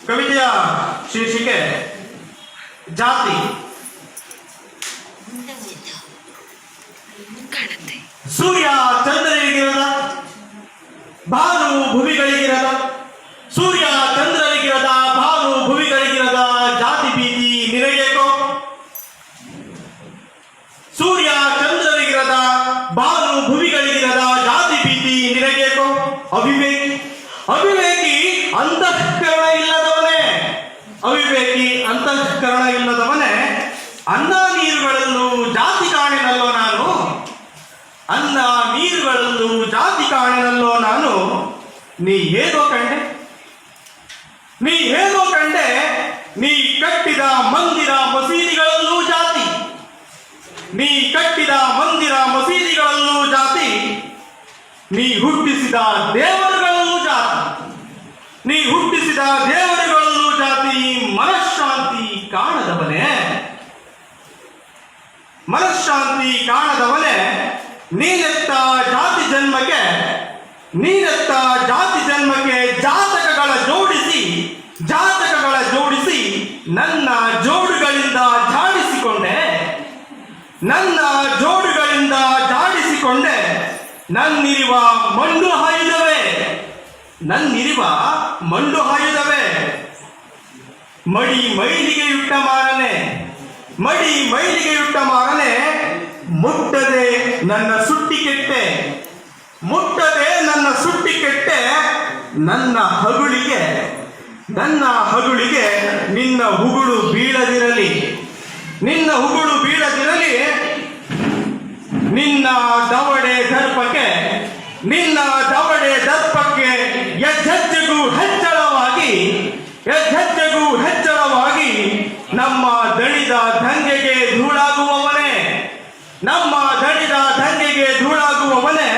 ಕವಿತೆಯ ಶೀರ್ಷಿಕೆ ಜಾತಿ. ಸೂರ್ಯ ಚಂದ್ರನಿಗಿರದ, ಭಾನು ಭುವಿಗಳಿಗಿರದ. ಸೂರ್ಯ ಚಂದ್ರನಿಗಿರದ, ಭಾನು ಭುವಿಗಳಿಗಿರದ ಜಾತಿ ಭೀತಿ ನಿನಗೇಕೋ? ಸೂರ್ಯ ಚಂದ್ರನಿಗಿರದ, ಭಾನು ಭುವಿಗಳಿಗಿರದ ಜಾತಿ ಭೀತಿ ನಿನಗೇಕೋ? ಅವಿವೇಕಿ ಅವಿವೇಕಿ ಅಂತಃಕರಣ ಇಲ್ಲದವನೇ, ಅವಿವೇಕಿ ಅಂತಃಕರಣ ಇಲ್ಲದವನೇ, ಅನ್ನ ನೀರುಗಳಲ್ಲೂ ಜಾತಿ ಕಾಣೆನಲ್ಲೋ ನಾನು, ಅನ್ನ ನೀರುಗಳಲ್ಲೂ ಜಾತಿ ಕಾಣೆನಲ್ಲೋ ನಾನು. ನೀ ಹೇಗೋ ಕಂಡೆ, ನೀ ಹೇಗೋ ಕಂಡೆ, ನೀ ಕಟ್ಟಿದ ಮಂದಿರ ಮಸೀದಿಗಳಲ್ಲೂ ಜಾತಿ, ನೀ ಕಟ್ಟಿದ ಮಂದಿರ ಮಸೀದಿಗಳಲ್ಲೂ ಜಾತಿ, ನೀ ಹುಟ್ಟಿಸಿದ ದೇವರುಗಳಲ್ಲೂ ಜಾತಿ, ನೀ ಹುಟ್ಟಿಸಿದ ದೇವರುಗಳಲ್ಲೂ ಜಾತಿ. ಮನಃಶಾಂತಿ ಕಾಣದವನೇ, ಮನಃಶಾಂತಿ ಕಾಣದವನೇ, ನೀನೆತ್ತ ಜಾತಿ ಜನ್ಮಕ್ಕೆ, ನೀನೆತ್ತ ಜಾತಿ ಜನ್ಮಕ್ಕೆ ಜಾತಕಗಳ ಜೋಡಿಸಿ, ಜಾತಕಗಳ ಜೋಡಿಸಿ ನನ್ನ ಜೋಡುಗಳಿಂದ ಜಾಡಿಸಿಕೊಂಡೆ, ನನ್ನ ಜೋಡುಗಳಿಂದ ಜಾಡಿಸಿಕೊಂಡೆ. ನನ್ನಿರುವ ಮಂಡು ಹಾಯುದವೇ, ನನ್ನಿರುವ ಮಂಡು ಹಾಯುದವೇ. ಮಡಿ ಮೈಲಿಗೆಯುಟ್ಟ ಮಾರನೆ, ಮಡಿ ಮೈಲಿಗೆಯುಟ್ಟ ಮಾರನೆ, ಮುಟ್ಟದೆ ನನ್ನ ಸುಟ್ಟಿ ಕೆಟ್ಟೆ, ಮುಟ್ಟದೆ ನನ್ನ ಸುಟ್ಟಿ ಕೆಟ್ಟೆ. ನನ್ನ ಹಗುಳಿಗೆ, ನನ್ನ ಹಗುಳಿಗೆ ನಿನ್ನ ಹುಗುಳು ಬೀಳದಿರಲಿ, ನಿನ್ನ ಹುಗುಳು ಬೀಳದಿರಲಿ. ನಿನ್ನ ದವಡೆ ದರ್ಪಕ್ಕೆ, ನಿನ್ನ ದವಡೆ ದರ್ಪಕ್ಕೆ ಹೆಜ್ಜೆಗೂ ಹೆಚ್ಚಳವಾಗಿ, ಹೆಜ್ಜೆಗೂ ಹೆಚ್ಚಳವಾಗಿ ನಮ್ಮ ದಣಿದ ದಂಗೆಗೆ ಧೂಳಾಗುವವನೇ, ನಮ್ಮ ದಣಿದ ದಂಗೆಗೆ ಧೂಳಾಗುವವನೇ.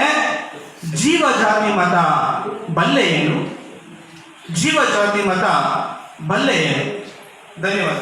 ಜೀವ ಜಾತಿ ಮತ ಬಲ್ಲೆ ಏನು, ಜೀವ ಜಾತಿ ಮತ ಬಲ್ಲೆ ಏನು? ಧನ್ಯವಾದ.